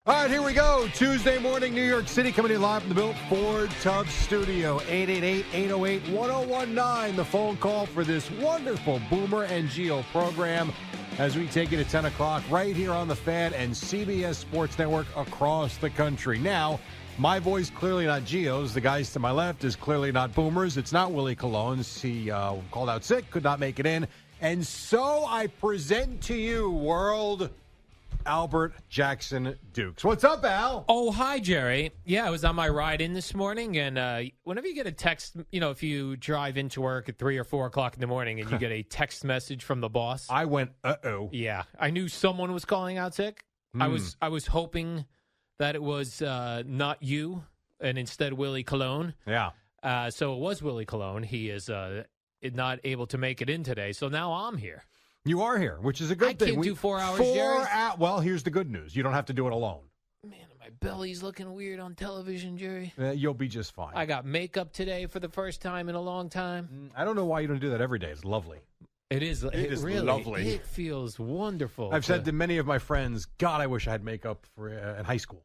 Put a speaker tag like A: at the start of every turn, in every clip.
A: All right, here we go. Tuesday morning, New York City, coming in live from the Built Ford Tub Studio. 888-808-1019, the phone call for this wonderful Boomer and Geo program as we take you to 10 o'clock right here on the Fan and CBS Sports Network across the country. Now, my voice clearly not Geo's. The guys to my left is clearly not Boomer's. It's not Willie Cologne's. He called out sick, could not make it in. And so I present to you, world, Albert Jackson Dukes. What's up, Al?
B: Oh, hi, Jerry. Yeah, I was on my ride in this morning, and whenever you get a text, if you drive into work at 3 or 4 o'clock in the morning and you get a text message from the boss.
A: I went, uh-oh.
B: Yeah, I knew someone was calling out sick. I was hoping that it was not you and instead Willie Cologne.
A: Yeah.
B: So it was Willie Cologne. He is not able to make it in today, so now I'm here.
A: You are here, which is a good thing.
B: I can't do 4 hours, Jerry.
A: Well, here's the good news. You don't have to do it alone.
B: Man, my belly's looking weird on television, Jerry.
A: You'll be just fine.
B: I got makeup today for the first time in a long time.
A: I don't know why you don't do that every day. It's lovely.
B: It is. It is really lovely. It feels wonderful.
A: I've said to many of my friends, God, I wish I had makeup for in high school.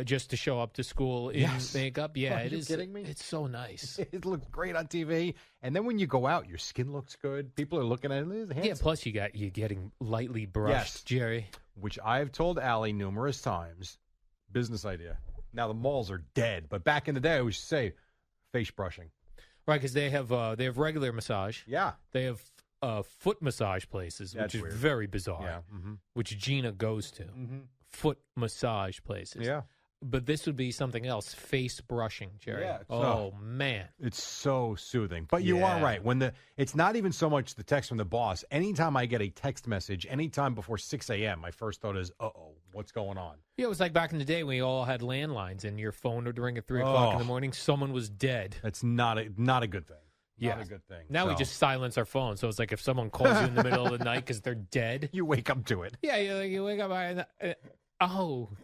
B: Just to show up to school in makeup? Yeah,
A: it is. Kidding me?
B: It's so nice.
A: It looks great on TV. And then when you go out, your skin looks good. People are looking at it.
B: Yeah, plus you're getting lightly brushed, Jerry.
A: Which I've told Allie numerous times. Business idea. Now the malls are dead. But back in the day, I used to say face brushing.
B: Right, because they have regular massage.
A: Yeah.
B: They have foot massage places, which is very bizarre.
A: Yeah.
B: Which Gina goes to. Foot massage places.
A: Yeah.
B: But this would be something else, face brushing, Jerry.
A: Yeah,
B: man.
A: It's so soothing. But you are right. It's not even so much the text from the boss. Anytime I get a text message, anytime before 6 a.m., my first thought is, uh-oh, what's going on?
B: Yeah, it was like back in the day when we all had landlines and your phone would ring at 3 o'clock in the morning. Someone was dead.
A: That's not a good thing. Not a good thing.
B: Now we just silence our phone. So it's like if someone calls you in the middle of the night because they're dead.
A: You wake up to it.
B: Yeah, you wake up and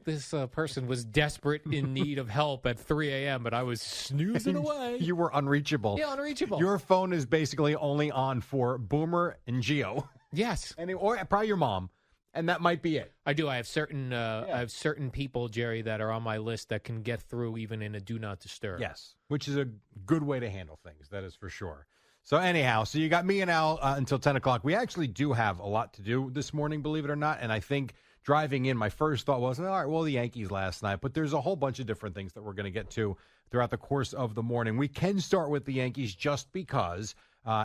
B: this person was desperate in need of help at 3 a.m., but I was snoozing away.
A: You were unreachable.
B: Yeah, unreachable.
A: Your phone is basically only on for Boomer and Geo.
B: Yes.
A: Or probably your mom, and that might be it.
B: I do. I have certain people, Jerry, that are on my list that can get through even in a do not disturb.
A: Yes, which is a good way to handle things. That is for sure. So anyhow, you got me and Al until 10 o'clock. We actually do have a lot to do this morning, believe it or not, and I think driving in, my first thought was, all right, well, the Yankees last night, but there's a whole bunch of different things that we're going to get to throughout the course of the morning. We can start with the Yankees just because,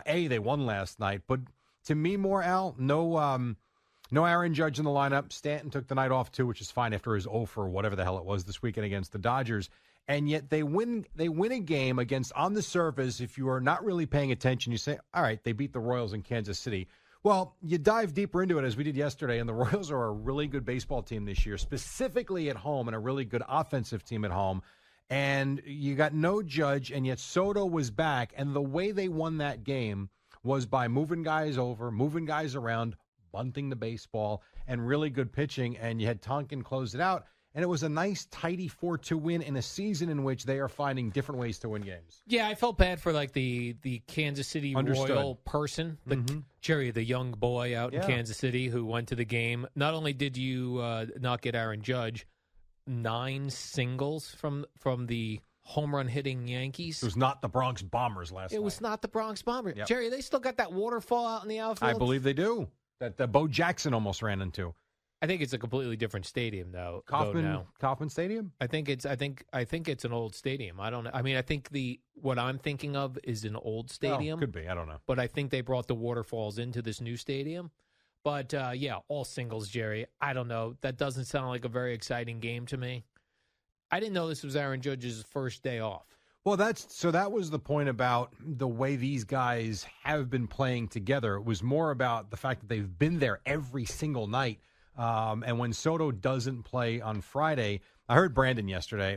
A: they won last night, but to me more, Al, no Aaron Judge in the lineup. Stanton took the night off, too, which is fine after his 0 for whatever the hell it was this weekend against the Dodgers. And yet they win a game against, on the surface, if you are not really paying attention, you say, all right, they beat the Royals in Kansas City. Well, you dive deeper into it, as we did yesterday, and the Royals are a really good baseball team this year, specifically at home, and a really good offensive team at home. And you got no Judge, and yet Soto was back. And the way they won that game was by moving guys over, moving guys around, bunting the baseball, and really good pitching. And you had Tonkin close it out. And it was a nice, tidy 4-2 win in a season in which they are finding different ways to win games.
B: Yeah, I felt bad for like the Kansas City Royal person, Jerry, the young boy out in Kansas City who went to the game. Not only did you not get Aaron Judge, 9 singles from the home run hitting Yankees.
A: It was not the Bronx Bombers last night.
B: It was not the Bronx Bombers.
A: Yep.
B: Jerry, they still got that waterfall out in the outfield?
A: I believe they do. That Bo Jackson almost ran into.
B: I think it's a completely different stadium, though.
A: Kauffman Stadium.
B: I think it's an old stadium. I don't know. I mean, I think what I'm thinking of is an old stadium.
A: Could be. I don't know.
B: But I think they brought the waterfalls into this new stadium. But all singles, Jerry. I don't know. That doesn't sound like a very exciting game to me. I didn't know this was Aaron Judge's first day off.
A: Well, that was the point about the way these guys have been playing together. It was more about the fact that they've been there every single night. And when Soto doesn't play on Friday, I heard Brandon yesterday.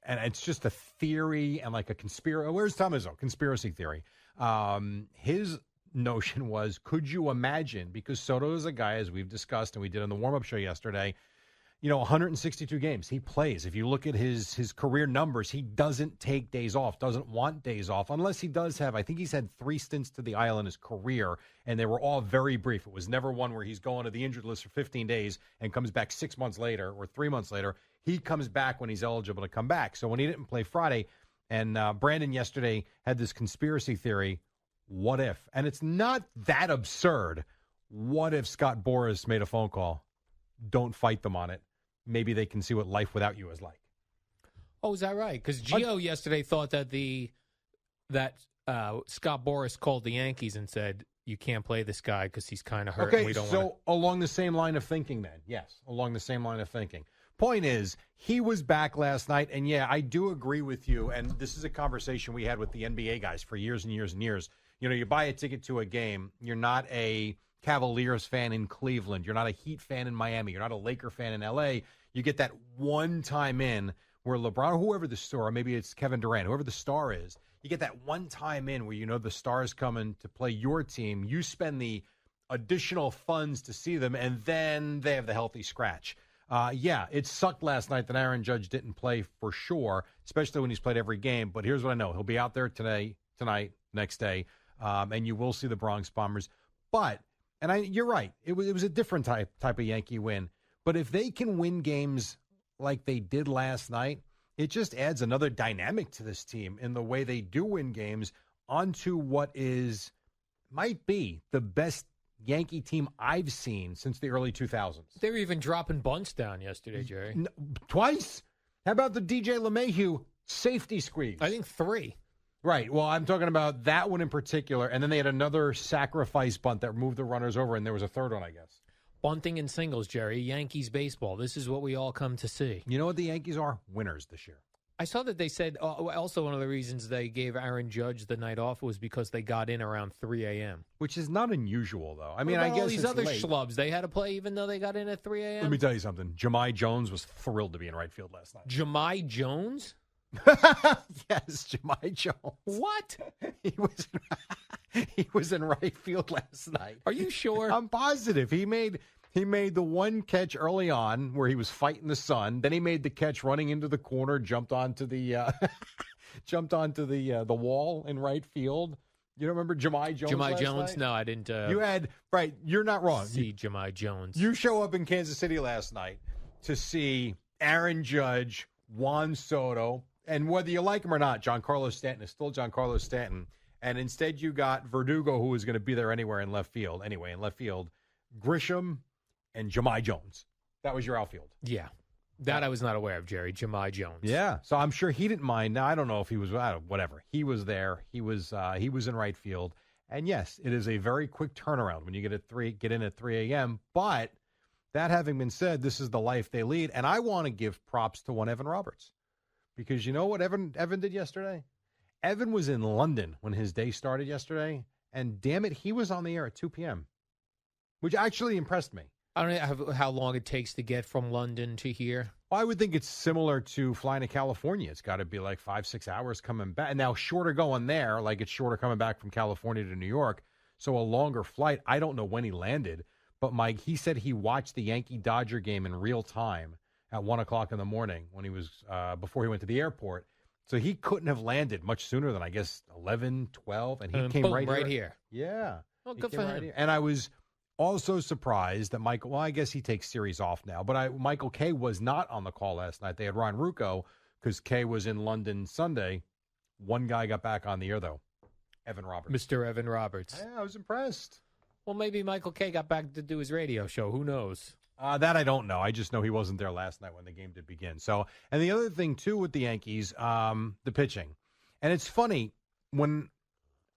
A: And it's just a theory and like a conspiracy. Where's Tom Izzo? Conspiracy theory. His notion was, could you imagine? Because Soto is a guy, as we've discussed and we did on the warm-up show yesterday, 162 games he plays. If you look at his career numbers, he doesn't take days off, doesn't want days off, unless he does have, I think he's had 3 stints to the IL in his career, and they were all very brief. It was never one where he's going to the injured list for 15 days and comes back 6 months later or 3 months later. He comes back when he's eligible to come back. So when he didn't play Friday, and Brandon yesterday had this conspiracy theory, what if? And it's not that absurd. What if Scott Boras made a phone call? Don't fight them on it. Maybe they can see what life without you is like.
B: Oh, is that right? Because Gio yesterday thought that Scott Boras called the Yankees and said, you can't play this guy because he's kind of hurt.
A: Okay,
B: and we don't
A: so along the same line of thinking then. Yes, along the same line of thinking. Point is, he was back last night, and yeah, I do agree with you, and this is a conversation we had with the NBA guys for years and years and years. You buy a ticket to a game, you're not a Cavaliers fan in Cleveland. You're not a Heat fan in Miami. You're not a Laker fan in L.A. You get that one time in where LeBron, or whoever the star, maybe it's Kevin Durant, whoever the star is, you get that one time in where the star is coming to play your team. You spend the additional funds to see them, and then they have the healthy scratch. It sucked last night that Aaron Judge didn't play for sure, especially when he's played every game. But here's what I know. He'll be out there tonight, next day, and you will see the Bronx Bombers. But you're right. It was a different type of Yankee win. But if they can win games like they did last night, it just adds another dynamic to this team in the way they do win games onto what might be the best Yankee team I've seen since the early 2000s.
B: They were even dropping bunts down yesterday, Jerry.
A: Twice? How about the DJ LeMahieu safety squeeze?
B: I think 3.
A: Right. Well, I'm talking about that one in particular, and then they had another sacrifice bunt that moved the runners over, and there was a third one, I guess.
B: Bunting and singles, Jerry. Yankees baseball. This is what we all come to see.
A: You know what the Yankees are? Winners this year.
B: I saw that they said also one of the reasons they gave Aaron Judge the night off was because they got in around 3 a.m.
A: Which is not unusual, though. I mean, I guess
B: all these
A: it's
B: other
A: late.
B: schlubs, they had to play even though they got in at 3 a.m.?
A: Let me tell you something. Jahmai Jones was thrilled to be in right field last night.
B: Jahmai Jones?
A: Yes, Jahmai Jones.
B: What?
A: He was in right field last night.
B: Are you sure?
A: I'm positive. He made the one catch early on where he was fighting the sun. Then he made the catch running into the corner, jumped onto the wall in right field. You don't remember Jahmai Jones?
B: Jahmai Jones?
A: Night?
B: No, I didn't.
A: Right. You're not wrong.
B: See Jahmai Jones.
A: You show up in Kansas City last night to see Aaron Judge, Juan Soto, and whether you like him or not, Giancarlo Stanton is still Giancarlo Stanton. And instead you got Verdugo, who was going to be there anyway in left field, Grisham, and Jahmai Jones. That was your outfield.
B: Yeah. That I was not aware of, Jerry. Jahmai Jones.
A: Yeah. So I'm sure he didn't mind. Now, I don't know if he was, whatever. He was there. He was in right field. And yes, it is a very quick turnaround when you get in at 3 a.m. But that having been said, this is the life they lead. And I want to give props to one Evan Roberts. Because you know what Evan did yesterday? Evan was in London when his day started yesterday. And damn it, he was on the air at 2 p.m., which actually impressed me.
B: I don't know how long it takes to get from London to here.
A: Well, I would think it's similar to flying to California. It's got to be like 5-6 hours coming back. And now shorter going there, like it's shorter coming back from California to New York. So a longer flight. I don't know when he landed, but he said he watched the Yankee-Dodger game in real time at 1 o'clock in the morning when he was before he went to the airport. So he couldn't have landed much sooner than, I guess, 11, 12, and he came
B: boom,
A: right
B: here.
A: Yeah.
B: Well, good for him.
A: Right, and I was also surprised that Michael, well, I guess he takes series off now, but Michael Kay was not on the call last night. They had Ryan Rucco because Kay was in London Sunday. One guy got back on the air, though, Evan Roberts.
B: Mr. Evan Roberts.
A: Yeah, I was impressed.
B: Well, maybe Michael Kay got back to do his radio show. Who knows?
A: That I don't know. I just know he wasn't there last night when the game did begin. So, and the other thing, too, with the Yankees, the pitching. And it's funny, when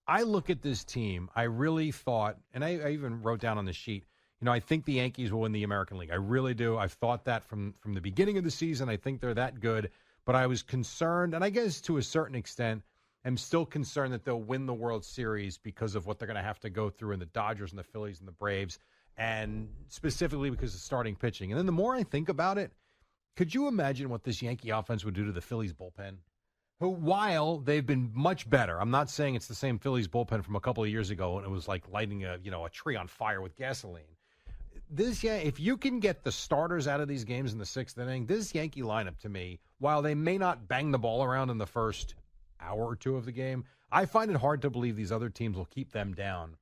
A: I look at this team, I really thought, and I even wrote down on the sheet, I think the Yankees will win the American League. I really do. I've thought that from the beginning of the season. I think they're that good. But I was concerned, and I guess to a certain extent, I'm still concerned that they'll win the World Series because of what they're going to have to go through in the Dodgers and the Phillies and the Braves, and specifically because of starting pitching. And then the more I think about it, could you imagine what this Yankee offense would do to the Phillies bullpen? Who, while they've been much better, I'm not saying it's the same Phillies bullpen from a couple of years ago when it was like lighting a tree on fire with gasoline. if you can get the starters out of these games in the sixth inning, this Yankee lineup to me, while they may not bang the ball around in the first hour or two of the game, I find it hard to believe these other teams will keep them down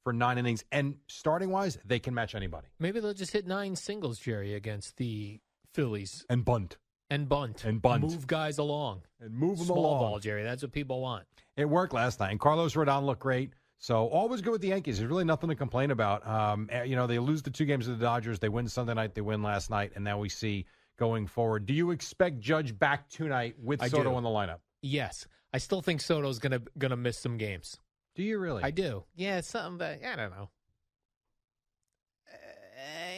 A: for 9 innings. And starting-wise, they can match anybody.
B: Maybe they'll just hit 9 singles, Jerry, against the Phillies.
A: And bunt.
B: Move guys along.
A: And move them
B: Small
A: along.
B: Small ball, Jerry. That's what people want.
A: It worked last night. And Carlos Rodon looked great. So always good with the Yankees. There's really nothing to complain about. They lose the 2 games to the Dodgers. They win Sunday night. They win last night. And now we see going forward. Do you expect Judge back tonight with Soto in the lineup?
B: Yes. I still think Soto's gonna miss some games.
A: Do you really?
B: I do. Yeah, it's something that, I don't know.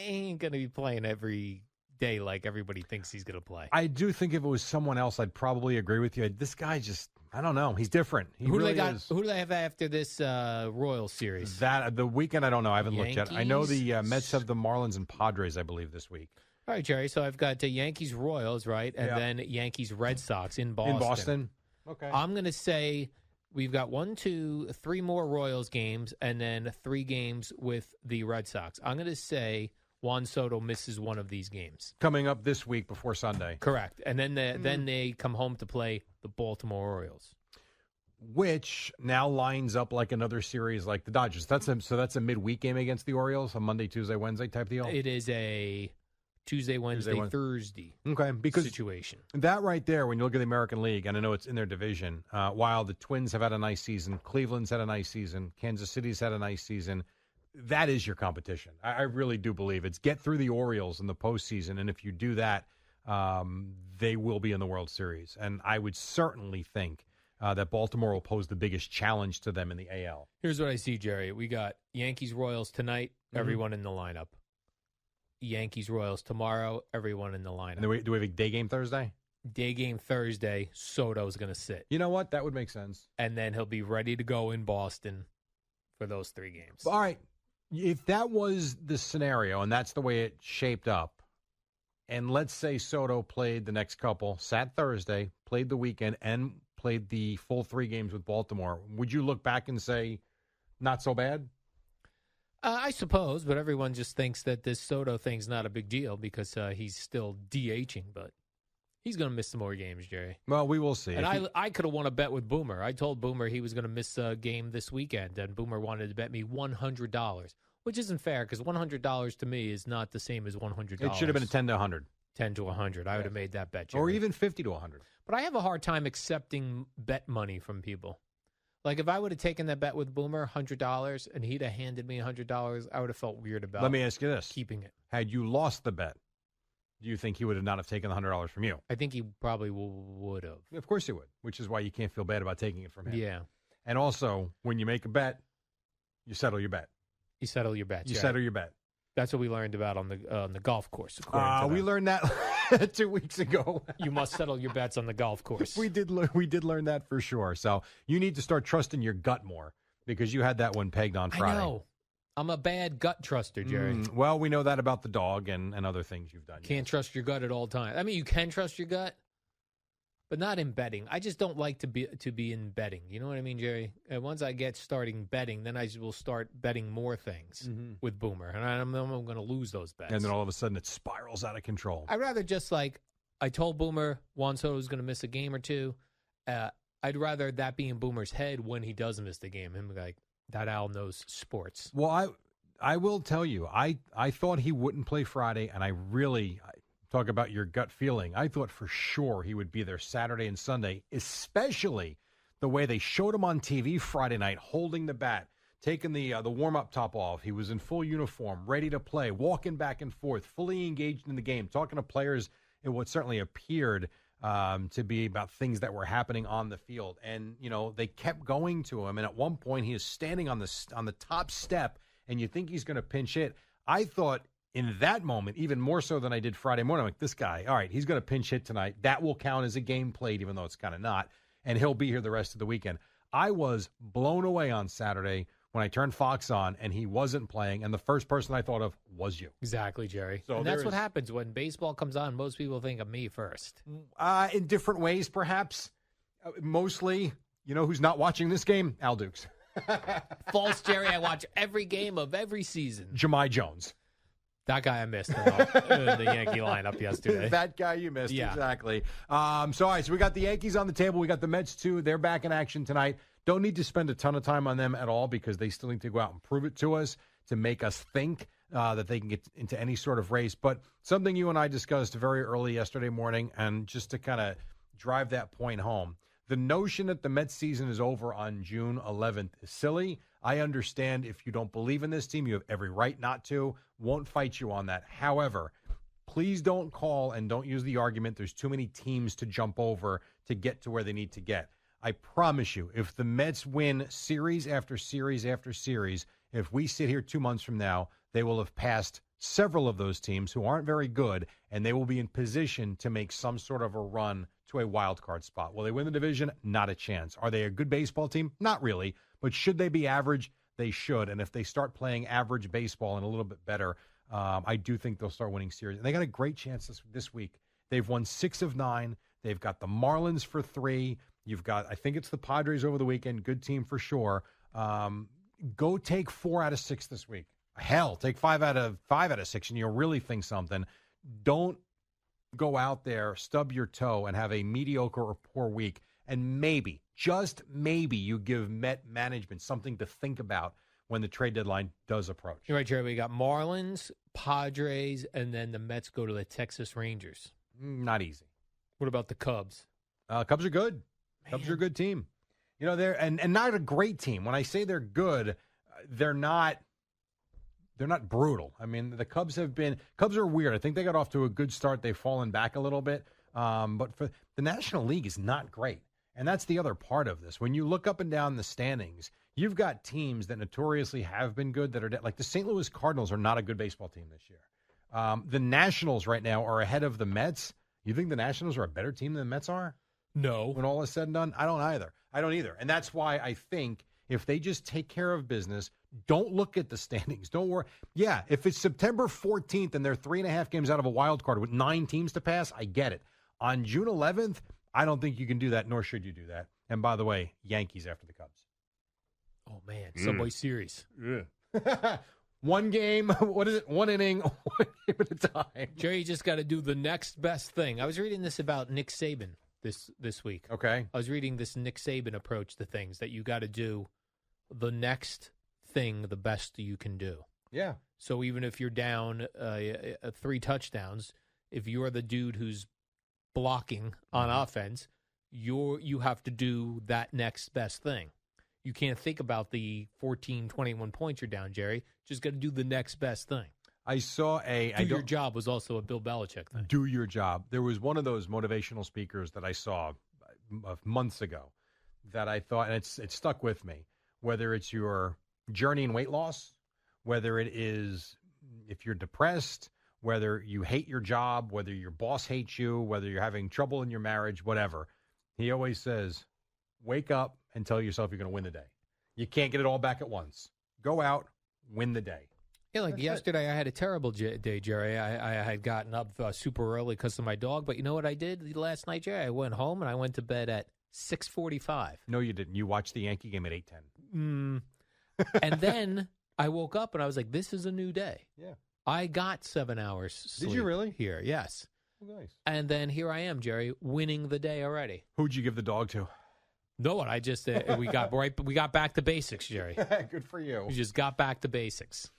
B: He ain't going to be playing every day like everybody thinks he's going to play.
A: I do think if it was someone else, I'd probably agree with you. This guy just, I don't know. He's different. Who do
B: they have after this Royals series?
A: The weekend, I don't know. I haven't
B: Yankees?
A: looked yet. I know the Mets have the Marlins and Padres, I believe, this week.
B: All right, Jerry. So I've got Yankees Royals, right? And then Yankees Red Sox in Boston.
A: In Boston? Okay.
B: I'm going to say we've got 1, 2, 3 more Royals games and then 3 games with the Red Sox. I'm going to say Juan Soto misses one of these games.
A: Coming up this week before Sunday.
B: Correct. And then they come home to play the Baltimore Orioles.
A: Which now lines up like another series like the Dodgers. That's a midweek game against the Orioles, a Monday, Tuesday, Wednesday type deal?
B: It is a Tuesday, Wednesday, Thursday situation.
A: That right there, when you look at the American League, and I know it's in their division, while the Twins have had a nice season, Cleveland's had a nice season, Kansas City's had a nice season, that is your competition. I really do believe it's get through the Orioles in the postseason, and if you do that, they will be in the World Series. And I would certainly think that Baltimore will pose the biggest challenge to them in the AL.
B: Here's what I see, Jerry. We got Yankees-Royals tonight, everyone in the lineup. Yankees-Royals tomorrow, everyone in the lineup.
A: And do we have a day game Thursday?
B: Day game Thursday, Soto's going to sit.
A: You know what? That would make sense.
B: And then he'll be ready to go in Boston for those 3 games.
A: All right. If that was the scenario and that's the way it shaped up, and let's say Soto played the next couple, sat Thursday, played the weekend, and played the full 3 games with Baltimore, would you look back and say, not so bad?
B: I suppose, but everyone just thinks that this Soto thing's not a big deal because he's still DHing, but he's going to miss some more games, Jerry.
A: Well, we will see.
B: And I could have won a bet with Boomer. I told Boomer he was going to miss a game this weekend, and Boomer wanted to bet me $100, which isn't fair because $100 to me is not the same as $100.
A: It should have been a 10 to 100.
B: 10 to 100. I would have made that bet, Jerry.
A: Or even 50 to 100.
B: But I have a hard time accepting bet money from people. Like, if I would have taken that bet with Boomer, $100, and he'd have handed me $100, I would have felt weird about
A: Let me ask you this.
B: Keeping it.
A: Had you lost the bet, do you think he would have not have taken the $100 from you?
B: I think he probably would have.
A: Of course he would, which is why you can't feel bad about taking it from him.
B: Yeah.
A: And also, when you make a bet, you settle your bet.
B: You settle your bets.
A: You settle your bet.
B: That's what we learned about on the golf course.
A: We learned that 2 weeks ago.
B: You must settle your bets on the golf course.
A: We did learn that for sure. So you need to start trusting your gut more because you had that one pegged on Friday.
B: I know. I'm a bad gut truster, Jerry.
A: Well, we know that about the dog and other things you've done.
B: Can't trust your gut at all times. I mean, you can trust your gut, but not in betting. I just don't like to be in betting. You know what I mean, Jerry? And once I get starting betting, then I will start betting more things with Boomer, and I'm going to lose those bets.
A: And then all of a sudden it spirals out of control.
B: I'd rather just I told Boomer Juan Soto was going to miss a game or two. I'd rather that be in Boomer's head when he does miss the game. Him like, that Al knows sports.
A: Well, I will tell you, I thought he wouldn't play Friday, and I talk about your gut feeling. I thought for sure he would be there Saturday and Sunday, especially the way they showed him on TV Friday night, holding the bat, taking the warm-up top off. He was in full uniform, ready to play, walking back and forth, fully engaged in the game, talking to players in what certainly appeared to be about things that were happening on the field. And, they kept going to him. And at one point, he is standing on the top step, and you think he's going to pinch hit. I thought in that moment, even more so than I did Friday morning, I'm like, this guy, all right, he's going to pinch hit tonight. That will count as a game played, even though it's kind of not. And he'll be here the rest of the weekend. I was blown away on Saturday when I turned Fox on and he wasn't playing. And the first person I thought of was you.
B: Exactly, Jerry. So that's what happens when baseball comes on. Most people think of me first.
A: In different ways, perhaps. Mostly, who's not watching this game? Al Dukes.
B: False, Jerry. I watch every game of every season.
A: Jahmai Jones.
B: That guy I missed in the Yankee lineup yesterday.
A: That guy you missed, exactly. All right, so we got the Yankees on the table. We got the Mets, too. They're back in action tonight. Don't need to spend a ton of time on them at all because they still need to go out and prove it to us to make us think that they can get into any sort of race. But something you and I discussed very early yesterday morning, and just to kind of drive that point home, the notion that the Mets season is over on June 11th is silly. I understand if you don't believe in this team, you have every right not to. Won't fight you on that. However, please don't call and don't use the argument there's too many teams to jump over to get to where they need to get. I promise you, if the Mets win series after series after series, if we sit here 2 months from now, they will have passed several of those teams who aren't very good, and they will be in position to make some sort of a run to a wild card spot. Will they win the division? Not a chance. Are they a good baseball team? Not really. But should they be average? They should. And if they start playing average baseball and a little bit better, I do think they'll start winning series. And they got a great chance this week. They've won 6 of 9. They've got the Marlins for 3. You've got, I think it's the Padres over the weekend. Good team for sure. Go take 4 out of 6 this week. Hell, take 5 out of 6, and you'll really think something. Don't go out there, stub your toe, and have a mediocre or poor week. And maybe, just maybe, you give Met management something to think about when the trade deadline does approach.
B: You're right, Jerry. We got Marlins, Padres, and then the Mets go to the Texas Rangers.
A: Not easy.
B: What about the Cubs?
A: Cubs are good. Man. Cubs are a good team. You know, they're and not a great team. When I say they're good, they're not brutal. I mean, the Cubs are weird. I think they got off to a good start. They've fallen back a little bit. But for the National League is not great. And that's the other part of this. When you look up and down the standings, you've got teams that notoriously have been good that are like the St. Louis Cardinals are not a good baseball team this year. The Nationals right now are ahead of the Mets. You think the Nationals are a better team than the Mets are?
B: No.
A: When all is said and done? I don't either. And that's why I think if they just take care of business, don't look at the standings. Don't worry. Yeah, if it's September 14th and they're 3.5 games out of a wild card with 9 teams to pass, I get it. On June 11th, I don't think you can do that, nor should you do that. And by the way, Yankees after the Cubs.
B: Oh, man. Subway Series.
A: Yeah. One game, what is it? 1 inning, 1 game at a time.
B: Jerry, you just got to do the next best thing. I was reading this about Nick Saban this week.
A: Okay.
B: I was reading this Nick Saban approach to things, that you got to do the next thing the best you can do.
A: Yeah.
B: So even if you're down 3 touchdowns, if you're the dude who's blocking on offense, you have to do that next best thing. You can't think about the 14, 21 points you're down, Jerry. Just got to do the next best thing.
A: I saw
B: your job was also a Bill Belichick thing.
A: Do your job. There was one of those motivational speakers that I saw months ago that I thought, and it stuck with me, whether it's your journey in weight loss, whether it is if you're depressed, whether you hate your job, whether your boss hates you, whether you're having trouble in your marriage, whatever. He always says, wake up and tell yourself you're going to win the day. You can't get it all back at once. Go out, win the day.
B: Yeah, like yesterday I had a terrible day, Jerry. I had gotten up super early because of my dog. But you know what I did last night, Jerry? I went home and I went to bed at 6:45.
A: No, you didn't. You watched the Yankee game at 8:10.
B: And then I woke up and I was like, this is a new day.
A: Yeah.
B: I got 7 hours sleep.
A: Did you really?
B: Here, yes.
A: Oh, nice.
B: And then here I am, Jerry, winning the day already.
A: Who'd you give the dog to?
B: No one. I just we got back to basics, Jerry.
A: Good for you.
B: We just got back to basics.